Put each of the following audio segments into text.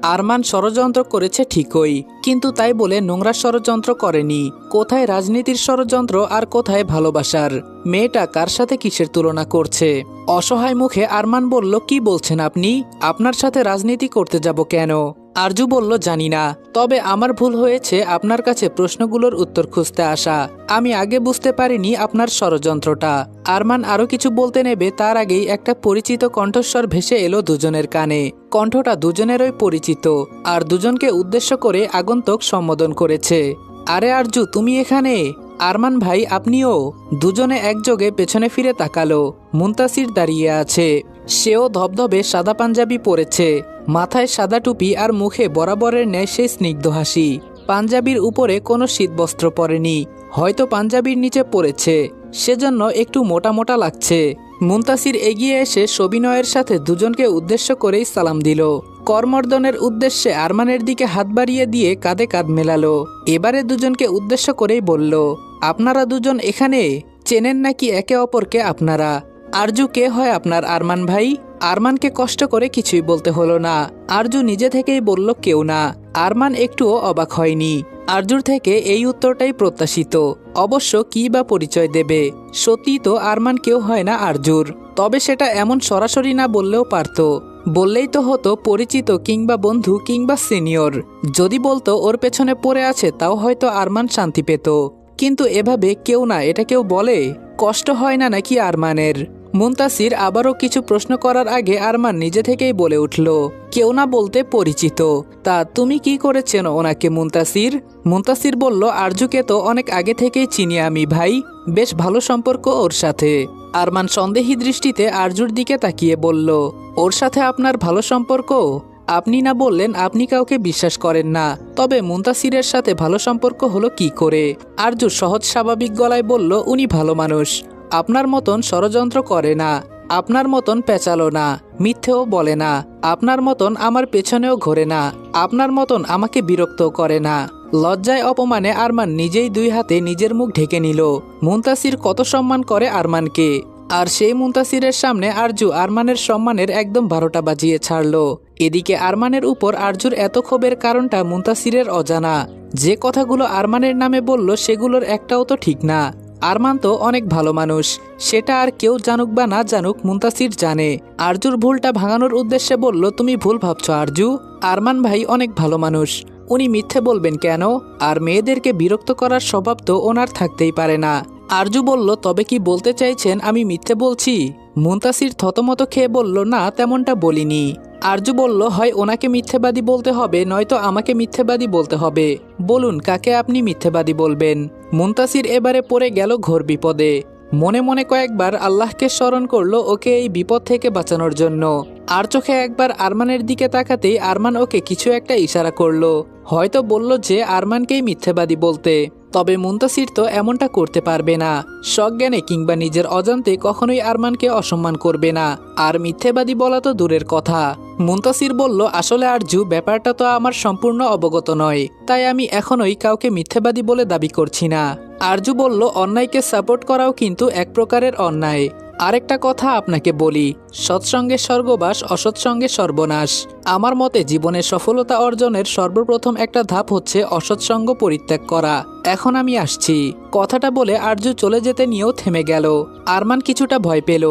আরমান ষড়যন্ত্র করেছে ঠিকই, কিন্তু তাই বলে নোংরা ষড়যন্ত্র করেনি। কোথায় রাজনীতির ষড়যন্ত্র আর কোথায় ভালোবাসার? মেয়েটা কার সাথে কিসের তুলনা করছে? অসহায় মুখে আরমান বলল, কি বলছেন আপনি? আপনার সাথে রাজনীতি করতে যাব কেন? আরজু বলল, জানি না, তবে আমার ভুল হয়েছে আপনার কাছে প্রশ্নগুলোর উত্তর খুঁজতে আসা। আমি আগে বুঝতে পারিনি আপনার ষড়যন্ত্রটা। আরমান আরো কিছু বলতে নেবে তার আগেই একটা পরিচিত কণ্ঠস্বর ভেসে এলো দুজনের কানে। কণ্ঠটা দুজনেরই পরিচিত, আর দুজনকে উদ্দেশ্য করে আগন্তুক সম্বোধন করেছে। আরে আরজু, তুমি এখানে? আরমান ভাই, আপনিও? দুজনে একযোগে পেছনে ফিরে তাকালো। মুনতাসির দাঁড়িয়ে আছে। সেও ধবধবে সাদা পাঞ্জাবি পরেছে, মাথায় সাদা টুপি আর মুখে বরাবরের ন্যায় সেই স্নিগ্ধ হাসি। পাঞ্জাবির উপরে কোনো শীতবস্ত্র পরেনি, হয়তো পাঞ্জাবির নিচে পড়েছে, সেজন্য একটু মোটা মোটা লাগছে। মুনতাসির এগিয়ে এসে সবিনয়ের সাথে দুজনকে উদ্দেশ্য করেই সালাম দিল। করমর্দনের উদ্দেশ্যে আরমানের দিকে হাত বাড়িয়ে দিয়ে কাঁধে কাঁধ মেলালো। এবারে দুজনকে উদ্দেশ্য করেই বলল, আপনারা দুজন এখানে? চেনেন নাকি একে অপরকে আপনারা? আরজু, কে হয় আপনার আরমান ভাই? আরমানকে কষ্ট করে কিছুই বলতে হলো না। আরজু নিজে থেকেই বলল, কেউ না। আরমান একটুও অবাক হয়নি। আরজুর থেকে এই উত্তরটাই প্রত্যাশিত। অবশ্য কি বা পরিচয় দেবে? সত্যি তো আরমান কেউ হয় না আরজুর, তবে সেটা এমন সরাসরি না বললেও পারত। বললেই তো হতো পরিচিত কিংবা বন্ধু কিংবা সিনিয়র। যদি বলতো ওর পেছনে পড়ে আছে, তাও হয়তো আরমান শান্তি পেত। কিন্তু এভাবে কেউ না, এটা কেউ বলে? কষ্ট হয় না নাকি আরমানের? মুনতাসির আবারও কিছু প্রশ্ন করার আগে আরমান নিজে থেকেই বলে উঠল, কেউ না বলতে পরিচিত। তা তুমি কি করেছেন ওনাকে মুনতাসির? মুনতাসির বলল, আরজুকে তো অনেক আগে থেকেই চিনি আমি ভাই, বেশ ভালো সম্পর্ক ওর সাথে। আরমান সন্দেহী দৃষ্টিতে আরজুর দিকে তাকিয়ে বলল, ওর সাথে আপনার ভালো সম্পর্ক? আপনি না বললেন আপনি কাউকে বিশ্বাস করেন না, তবে মুনতাসিরের সাথে ভালো সম্পর্ক হলো কি করে? আরজু সহজ স্বাভাবিক গলায় বলল, উনি ভালো মানুষ, আপনার মতন ষড়যন্ত্র করে না, আপনার মতন পেঁচালো না, মিথ্যেও বলে না, আপনার মতন আমার পেছনেও ঘোরে না, আপনার মতন আমাকে বিরক্ত করে না। লজ্জায় অপমানে আরমান নিজেই দুই হাতে নিজের মুখ ঢেকে নিল। মুনতাসির কত সম্মান করে আরমানকে, আর সেই মুনতাসিরের সামনে আরজু আরমানের সম্মানের একদম 12টা বাজিয়ে ছাড়ল। এদিকে আরমানের উপর আরজুর এত ক্ষোভের কারণটা মুনতাসিরের অজানা। যে কথাগুলো আরমানের নামে বলল সেগুলোর একটাও তো ঠিক না। আরমান তো অনেক ভালো মানুষ, সেটা আর কেউ জানুক বা না জানুক মুনতাসির জানে। আরজুর ভুলটা ভাঙানোর উদ্দেশ্যে বলল, তুমি ভুল ভাবছো আরজু, আরমান ভাই অনেক ভালো মানুষ, উনি মিথ্যে বলবেন কেন? আর মেয়েদেরকে বিরক্ত করার স্বভাব তো ওনার থাকতেই পারে না। আরজু বলল, তবে কি বলতে চাইছেন আমি মিথ্যে বলছি? মুনতাসির থতমত খেয়ে বলল, না তেমনটা বলিনি। আরজু বলল, হয় ওনাকে মিথ্যেবাদী বলতে হবে, নয়তো আমাকে মিথ্যেবাদী বলতে হবে। বলুন কাকে আপনি মিথ্যেবাদী বলবেন? মুনতাসির এবারে পড়ে গেল ঘোর বিপদে। মনে মনে কয়েকবার আল্লাহকে স্মরণ করলো ওকে এই বিপদ থেকে বাঁচানোর জন্য। আর চোখে একবার আরমানের দিকে তাকাতেই আরমান ওকে কিছু একটা ইশারা করলো, হয়তো বলল যে আরমানকেই মিথ্যেবাদী বলতে। তবে মুনতাসির তো এমনটা করতে পারবে না। সজ্ঞানে কিংবা নিজের অজান্তে কখনোই আরমানকে অসম্মান করবে না, আর মিথ্যেবাদী বলা তো দূরের কথা। মুনতাসির বলল, আসলে আরজু, ব্যাপারটা তো আমার সম্পূর্ণ অবগত নয়, তাই আমি এখনোই কাউকে মিথ্যেবাদী বলে দাবি করছি না। আরজু বলল, অন্যায়কে সাপোর্ট করাও কিন্তু এক প্রকারের অন্যায়। আরেকটা কথা আপনাকে বলি, সৎসঙ্গে স্বর্গবাস, অসৎসঙ্গে সর্বনাশ। আমার মতে জীবনে সফলতা অর্জনের সর্বপ্রথম একটা ধাপ হচ্ছে অসৎসঙ্গ পরিত্যাগ করা। এখন আমি আসছি। কথাটা বলে আরজু চলে যেতে নিয়েও থেমে গেল। আরমান কিছুটা ভয় পেল,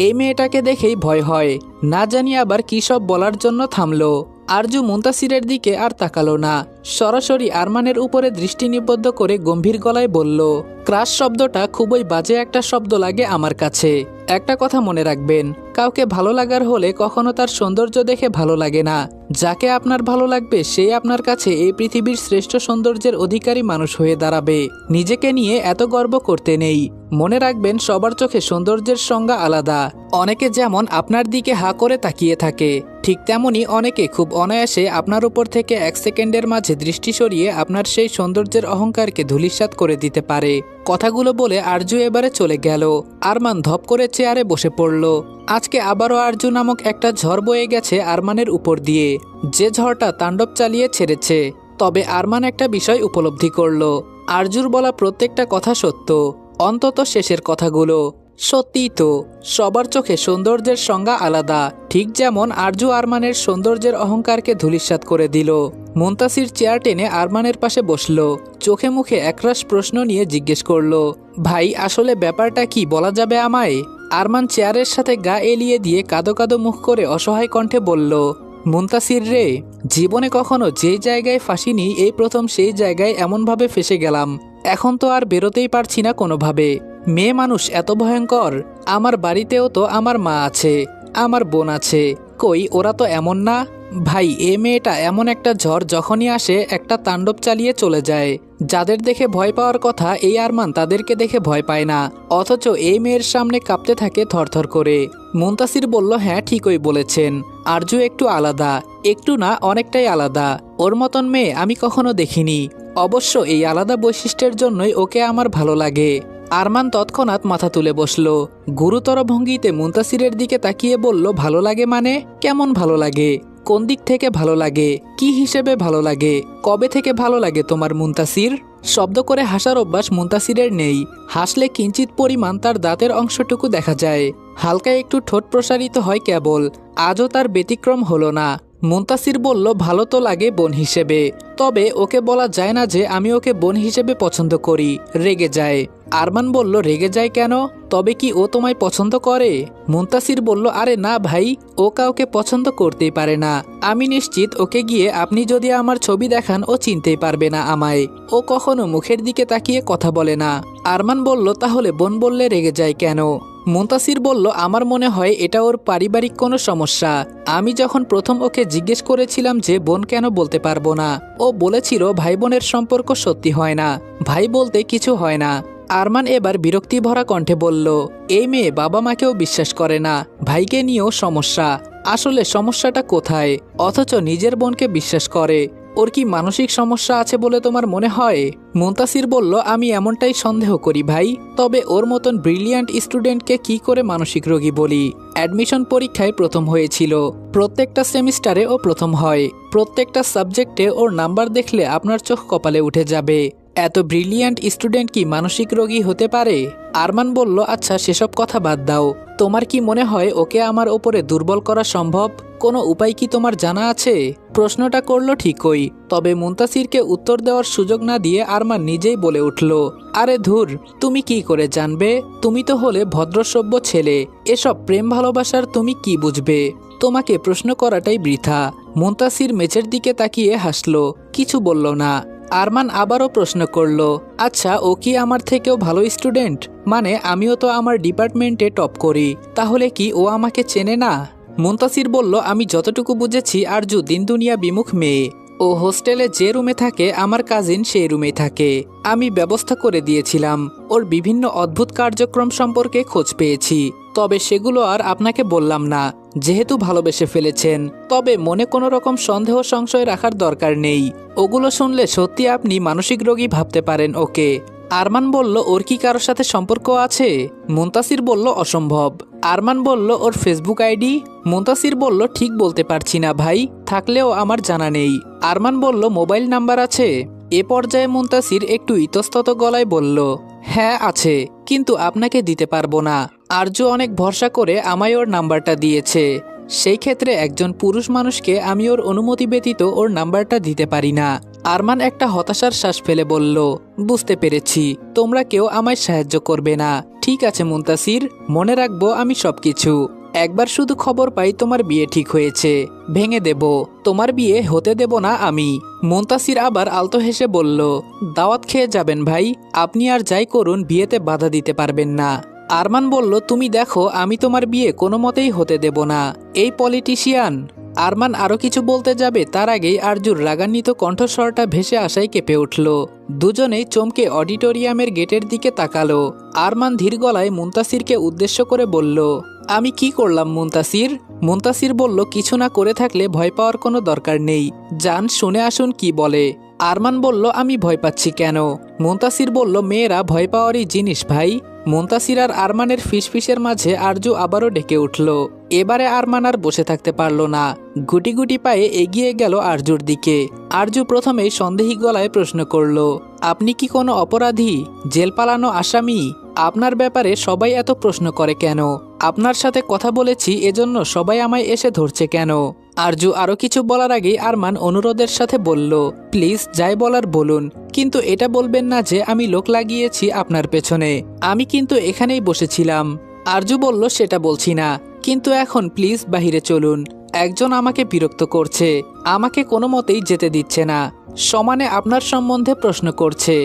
এই মেয়েটাকে দেখেই ভয় হয়, না জানি আবার কি সব বলার জন্য থামলো। আরজু মুনতাসিরের দিকে আর তাকালো না, সরাসরি আরমানের উপরে দৃষ্টি নিবদ্ধ করে গম্ভীর গলায় বলল, ক্রাশ শব্দটা খুবই বাজে একটা শব্দ লাগে আমার কাছে। একটা কথা মনে রাখবেন, কাউকে ভালো লাগার হলে কখনো তার সৌন্দর্য দেখে ভালো লাগে না। যাকে আপনার ভালো লাগবে সেই আপনার কাছে এই পৃথিবীর শ্রেষ্ঠ সৌন্দর্যের অধিকারী মানুষ হয়ে দাঁড়াবে। নিজেকে নিয়ে এত গর্ব করতে নেই। মনে রাখবেন, সবার চোখে সৌন্দর্যের সংজ্ঞা আলাদা। অনেকে যেমন আপনার দিকে হা করে তাকিয়ে থাকে, ঠিক তেমনি অনেকে খুব অনায়াসে আপনার উপর থেকে 1 সেকেন্ডের মাঝে দৃষ্টি সরিয়ে আপনার সেই সৌন্দর্যের অহংকারকে ধূলিসাৎ করে দিতে পারে। কথাগুলো বলে আরজু এবারে চলে গেল। আরমান ধপ করে চেয়ারে বসে পড়ল। আজকে আবারও আরজু নামক একটা ঝড় বয়ে গেছে আরমানের উপর দিয়ে, যে ঝড়টা তাণ্ডব চালিয়ে ছেড়েছে। তবে আরমান একটা বিষয় উপলব্ধি করল, আরজুর বলা প্রত্যেকটা কথা সত্য, অন্তত শেষের কথাগুলো। সত্যিই তো, সবার চোখে সৌন্দর্যের সংজ্ঞা আলাদা। ঠিক যেমন আরজু আরমানের সৌন্দর্যের অহংকারকে ধূলিসাৎ করে দিল। মুনতাসির চেয়ার টেনে আরমানের পাশে বসলো, চোখে মুখে একরাশ প্রশ্ন নিয়ে জিজ্ঞেস করলো, ভাই আসলে ব্যাপারটা কি বলা যাবে আমায়? আরমান চেয়ারের সাথে গা এলিয়ে দিয়ে কাঁদো কাঁদো মুখ করে অসহায় কণ্ঠে বলল, মুনতাসির রে, জীবনে কখনো যেই জায়গায় ফাঁসিনি, এই প্রথম সেই জায়গায় এমনভাবে ফেসে গেলাম। এখন তো আর বেরোতেই পারছি না কোনোভাবে। মেয়ে মানুষ এত ভয়ঙ্কর। আমার বাড়িতেও তো আমার মা আছে, আমার বোন আছে, কই ওরা তো এমন না। ভাই এ মেয়েটা এমন একটা ঝড়, যখনই আসে একটা তাণ্ডব চালিয়ে চলে যায়। যাদের দেখে ভয় পাওয়ার কথা এই আরমান তাদেরকে দেখে ভয় পায় না, অথচ এই মেয়ের সামনে কাঁপতে থাকে থরথর করে। মুনতাসির বলল, হ্যাঁ ঠিকই বলেছেন, আরজু একটু আলাদা, একটু না অনেকটাই আলাদা। ওর মতন মেয়ে আমি কখনো দেখিনি। অবশ্য এই আলাদা বৈশিষ্ট্যের জন্যই ওকে আমার ভালো লাগে। আরমান তৎক্ষণাৎ মাথা তুলে বসল, গুরুতর ভঙ্গিতে মুনতাসিরের দিকে তাকিয়ে বলল, ভালো লাগে মানে? কেমন ভালো লাগে? কোন দিক থেকে ভালো লাগে? কি হিসেবে ভালো লাগে? কবে থেকে ভালো লাগে তোমার মুনতাসির? শব্দ করে হাসার অভ্যাস মুনতাসিরের নেই। হাসলে কিঞ্চিত পরিমাণ তার দাঁতের অংশটুকু দেখা যায়, হালকা একটু ঠোঁট প্রসারিত হয় কেবল। আজও তার ব্যতিক্রম হলো না। মুনতাসির বলল, ভালো তো লাগে বোন হিসেবে, তবে ওকে বলা যায় না যে আমি ওকে বোন হিসেবে পছন্দ করি। রেগে যায়। আরমান বলল, রেগে যায় কেন? তবে কি ও তোমায় পছন্দ করে? মুনতাসির বলল, আরে না ভাই, ও কাউকে পছন্দ করতেই পারে না। আমি নিশ্চিত ওকে গিয়ে আপনি যদি আমার ছবি দেখান ও চিনতেই পারবে না আমায়। ও কখনো মুখের দিকে তাকিয়ে কথা বলে না। আরমান বলল, তাহলে বোন বললে রেগে যায় কেন? মুনতাসির বলল, আমার মনে হয় এটা ওর পারিবারিক কোনো সমস্যা। আমি যখন প্রথম ওকে জিজ্ঞেস করেছিলাম যে বোন কেন বলতে পারবো না, ও বলেছিল ভাই বোনের সম্পর্ক সত্যি হয় না, ভাই বলতে কিছু হয় না। আরমান এবার বিরক্তি ভরা কণ্ঠে বলল, এই মেয়ে বাবা মাকেও বিশ্বাস করে না, ভাইকে নিয়েও সমস্যা। আসলে সমস্যাটা কোথায়? অথচ নিজের বোনকে বিশ্বাস করে। ওর কি মানসিক সমস্যা আছে বলে তোমার মনে হয়? মুনতাসির বলল, আমি এমনটাই সন্দেহ করি ভাই। তবে ওর মতন ব্রিলিয়ান্ট স্টুডেন্টকে কি করে মানসিক রোগী বলি? অ্যাডমিশন পরীক্ষায় প্রথম হয়েছিল, প্রত্যেকটা সেমিস্টারে ও প্রথম হয়, প্রত্যেকটা সাবজেক্টে ওর নাম্বার দেখলে আপনার চোখ কপালে উঠে যাবে। এত ব্রিলিয়ান্ট স্টুডেন্ট কি মানসিক রোগী হতে পারে? আরমান বলল, আচ্ছা সেসব কথা বাদ দাও। তোমার কি মনে হয় ওকে আমার ওপরে দুর্বল করা সম্ভব? কোনো উপায় কি তোমার জানা আছে? প্রশ্নটা করলো ঠিকই, তবে মুনতাসিরকে উত্তর দেওয়ার সুযোগ না দিয়ে আরমান নিজেই বলে উঠল, আরে ধুর, তুমি কি করে জানবে? তুমি তো হলে ভদ্রসভ্য ছেলে, এসব প্রেম ভালোবাসার তুমি কি বুঝবে? তোমাকে প্রশ্ন করাটাই বৃথা। মুনতাসির মেঝের দিকে তাকিয়ে হাসলো, কিছু বলল না। আরমান আবারও প্রশ্ন করল, আচ্ছা ও কি আমার থেকেও ভালো স্টুডেন্ট? মানে আমিও তো আমার ডিপার্টমেন্টে টপ করি, তাহলে কি ও আমাকে চেনে না? মুনতাসির বলল, আমি যতটুকু বুঝেছি আরজু দিন দুনিয়া বিমুখ মেয়ে। ও হোস্টেলে যে রুমে থাকে আমার কাজিন সেই রুমেই থাকে। আমি ব্যবস্থা করে দিয়েছিলাম। ওর বিভিন্ন অদ্ভুত কার্যক্রম সম্পর্কে খোঁজ পেয়েছি, তবে সেগুলো আর আপনাকে বললাম না, যেহেতু ভালোবেসে ফেলেছেন। তবে মনে কোনো রকম সন্দেহ সংশয় রাখার দরকার নেই। ওগুলো শুনলে সত্যি আপনি মানসিক রোগী ভাবতে পারেন ওকে। আরমান বলল, ওর কি কারোর সাথে সম্পর্ক আছে? মুনতাসির বলল, অসম্ভব। আরমান বলল, ওর ফেসবুক আইডি? মুনতাসির বলল, ঠিক বলতে পারছি না ভাই, থাকলেও আমার জানা নেই। আরমান বলল, মোবাইল নাম্বার আছে? এ পর্যায়ে মুনতাসির একটু ইতস্তত গলায় বলল, হ্যাঁ আছে, কিন্তু আপনাকে দিতে পারবো না। আরজু অনেক ভরসা করে আমায় ওর নাম্বারটা দিয়েছে। সেই ক্ষেত্রে একজন পুরুষ মানুষকে আমি ওর অনুমতি ব্যতীত ওর নাম্বারটা দিতে পারি না। আরমান একটা হতাশার শ্বাস ফেলে বলল, বুঝতে পেরেছি, তোমরা কেউ আমায় সাহায্য করবে না। ঠিক আছে মুনতাসির, মনে রাখবো আমি সবকিছু। একবার শুধু খবর পাই তোমার বিয়ে ঠিক হয়েছে, ভেঙে দেব, তোমার বিয়ে হতে দেব না আমি। মুনতাসির আবার আলতো হেসে বলল, দাওয়াত খেয়ে যাবেন ভাই, আপনি আর যাই করুন বিয়েতে বাধা দিতে পারবেন না। আরমান বলল, তুমি দেখো আমি তোমার বিয়ে কোনো মতেই হতে দেব না, এই পলিটিশিয়ান। আরমান আরো কিছু বলতে যাবে তার আগেই আরজুর রাগান্বিত কণ্ঠস্বরটা ভেসে আসায় কেঁপে উঠল। দুজনেই চমকে অডিটোরিয়ামের গেটের দিকে তাকালো। আরমান ধীর গলায় মুনতাসিরকে উদ্দেশ্য করে বলল, আমি কি করলাম মুনতাসির? মুনতাসির বলল, কিছু না করে থাকলে ভয় পাওয়ার কোনো দরকার নেই, যান শুনে আসুন কি বলে। আরমান বলল, আমি ভয় পাচ্ছি কেন? মুনতাসির বলল, মেয়েরা ভয় পাওয়ারই জিনিস ভাই। মুনতাসির আর আরমানের ফিসফিসের মাঝে আরজু আবারও ডেকে উঠল। এবারে আরমান আর বসে থাকতে পারল না, গুটি গুটি পায়ে এগিয়ে গেল আরজুর দিকে। আরজু প্রথমেই সন্দেহী গলায় প্রশ্ন করল, আপনি কি কোনো অপরাধী, জেল পালানো আসামি? আপনার ব্যাপারে সবাই এত প্রশ্ন করে কেন? আপনার সাথে কথা বলেছি এজন্য সবাই আমায় এসে ধরছে কেন? আরজু আরো কিছু বলার আগেই আরমান অনুরোধের সাথে বলল, প্লিজ যাই বলার বলুন, কিন্তু এটা বলবেন না যে আমি লোক লাগিয়েছি আপনার পেছনে। আমি কিন্তু এখানেই বসেছিলাম। আরজু বলল, সেটা বলছি না, কিন্তু এখন প্লিজ বাহিরে চলুন। একজন আমাকে বিরক্ত করছে, আমাকে কোনো মতেই যেতে দিচ্ছে না, সমানে আপনার সম্বন্ধে প্রশ্ন করছে।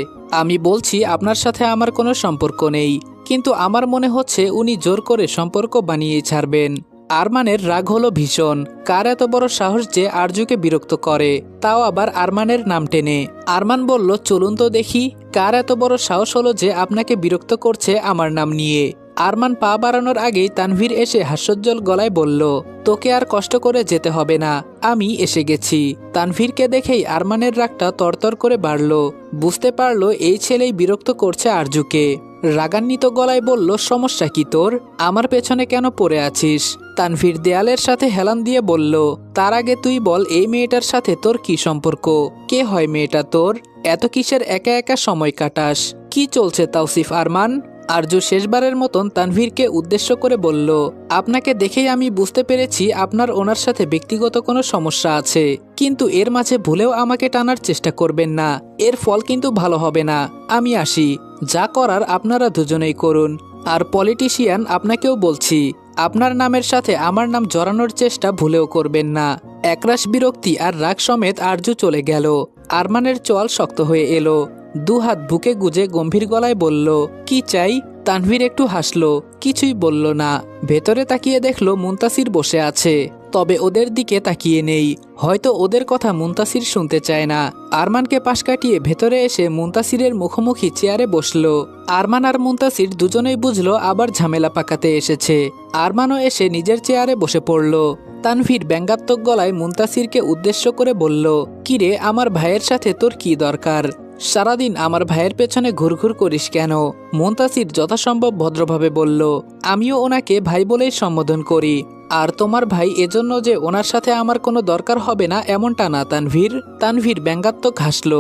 আমি বলছি আপনার সাথে আমার কোনো সম্পর্ক নেই, কিন্তু আমার মনে হচ্ছে উনি জোর করে সম্পর্ক বানিয়ে ছাড়বেন। আরমানের রাগ হলো ভীষণ। কার এত বড় সাহস যে আরজুকে বিরক্ত করে, তাও আবার আরমানের নাম টেনে। আরমান বলল, চলুন তো দেখি, কার এত বড় সাহস হলো যে আপনাকে বিরক্ত করছে আমার নাম নিয়ে। আরমান পা বাড়ানোর আগেই তানভীর এসে হাস্যোজ্জ্বল গলায় বলল, তোকে আর কষ্ট করে যেতে হবে না, আমি এসে গেছি। তানভীরকে দেখেই আরমানের রাগটা তরতর করে বাড়ল। বুঝতে পারল এই ছেলেই বিরক্ত করছে আরজুকে। রাগান্বিত গলায় বলল, সমস্যা কি তোর? আমার পেছনে কেন পড়ে আছিস? তানভীর দেয়ালের সাথে হেলান দিয়ে বলল, তার আগে তুই বল এই মেয়েটার সাথে তোর কি সম্পর্ক? কে হয় মেয়েটা তোর? এত কিসের একা একা সময় কাটাস? কি চলছে তাওসিফ আরমান? আরজু শেষবারের মতন তানভীরকে উদ্দেশ্য করে বলল, আপনাকে দেখেই আমি বুঝতে পেরেছি আপনার ওনার সাথে ব্যক্তিগত কোনো সমস্যা আছে, কিন্তু এর মাঝে ভুলেও আমাকে টানার চেষ্টা করবেন না, এর ফল কিন্তু ভালো হবে না। আমি আসি, যা করার আপনারা দুজনেই করুন। আর পলিটিশিয়ান আপনাকেও বলছি, আপনার নামের সাথে আমার নাম জড়ানোর চেষ্টা ভুলেও করবেন না। একরাশ বিরক্তি আর রাগ সমেত আরজু চলে গেল। আরমানের চোয়াল শক্ত হয়ে এলো। দুহাত বুকে গুজে গম্ভীর গলায় বলল, কি চাই? তানভীর একটু হাসলো, কিছুই বলল না। ভেতরে তাকিয়ে দেখলো মুনতাসির বসে আছে, তবে ওদের দিকে তাকিয়ে নেই। হয়তো ওদের কথা মুনতাসির শুনতে চায় না। আরমানকে পাশ কাটিয়ে ভেতরে এসে মুনতাসিরের মুখোমুখি চেয়ারে বসলো। আরমান আর মুনতাসির দুজনেই বুঝলো আবার ঝামেলা পাকাতে এসেছে। আরমানও এসে নিজের চেয়ারে বসে পড়ল। তানভীর ব্যঙ্গাত্মক গলায় মুনতাসিরকে উদ্দেশ্য করে বলল, কিরে, আমার ভাইয়ের সাথে তোর কি দরকার? সারাদিন আমার ভাইয়ের পেছনে ঘুরঘুর করিস কেন? মুনতাসির যথাসম্ভব ভদ্রভাবে বলল, আমিও ওনাকে ভাই বলেই সম্বোধন করি। আর তোমার ভাই এজন্য যে ওনার সাথে আমার কোনো দরকার হবে না এমনটা না তানভীর। তানভীর ব্যঙ্গাত্মক হাসল।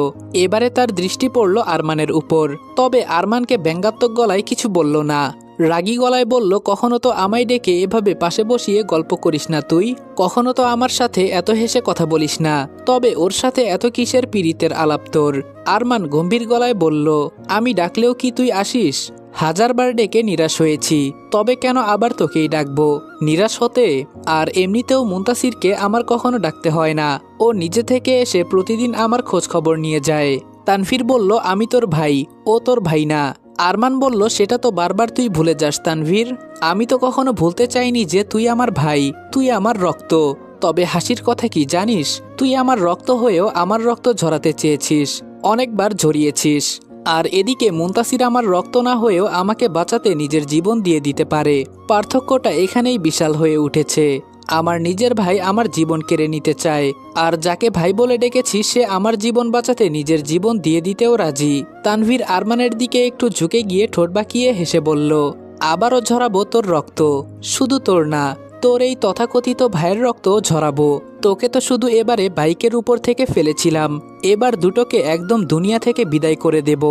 এবারে তার দৃষ্টি পড়ল আরমানের উপর, তবে আরমানকে ব্যঙ্গাত্মক গলায় কিছু বলল না। রাগী গলায় বলল, কখনো তো আমায় ডেকে এভাবে পাশে বসিয়ে গল্প করিস না তুই, কখনো তো আমার সাথে এত হেসে কথা বলিস না, তবে ওর সাথে এত কিসের পীড়িতের আলাপ তোর? আরমান গম্ভীর গলায় বলল, আমি ডাকলেও কি তুই আসিস? হাজারবার ডেকে নিরাশ হয়েছি, তবে কেন আবার তোকেই ডাকবো? নিরাশ হতে? আর এমনিতেও মুনতাসিরকে আমার কখনো ডাকতে হয় না, ও নিজে থেকে এসে প্রতিদিন আমার খোঁজ খবর নিয়ে যায়। তানভীর বলল, আমি তোর ভাই, ও তোর ভাই না। আরমান বলল, সেটা তো বারবার তুই ভুলে যাস তানভীর। আমি তো কখনো ভুলতে চাইনি যে তুই আমার ভাই, তুই আমার রক্ত। তবে হাসির কথা কি জানিস, তুই আমার রক্ত হয়েও আমার রক্ত ঝরাতে চেয়েছিস, অনেকবার ঝরিয়েছিস। আর এদিকে মুনতাসির আমার রক্ত না হয়েও আমাকে বাঁচাতে নিজের জীবন দিয়ে দিতে পারে। পার্থক্যটা এখানেই বিশাল হয়ে উঠেছে। আমার নিজের ভাই আমার জীবন কেড়ে নিতে চায়, আর যাকে ভাই বলে ডেকেছি সে আমার জীবন বাঁচাতে নিজের জীবন দিয়ে দিতেও রাজি। তানভীর আরমানের দিকে একটু ঝুঁকে গিয়ে ঠোঁট বাঁকিয়ে হেসে বলল, আবারও ঝরাবো তোর রক্ত, শুধু তোর না, তোর এই তথাকথিত ভাইয়ের রক্ত ঝরাবো। তোকে তো শুধু এবারে বাইকের উপর থেকে ফেলেছিলাম, এবার দুটোকে একদম দুনিয়া থেকে বিদায় করে দেব।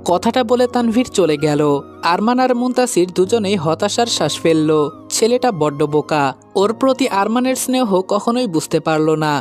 কথাটা বলে তানভীর চলে গেল। আরমান আর মুনতাসির দুজনেই হতাশার শ্বাস ফেলল। ছেলেটা বড্ড বোকা, ওর প্রতি আরমানের স্নেহ কখনোই বুঝতে পারল না।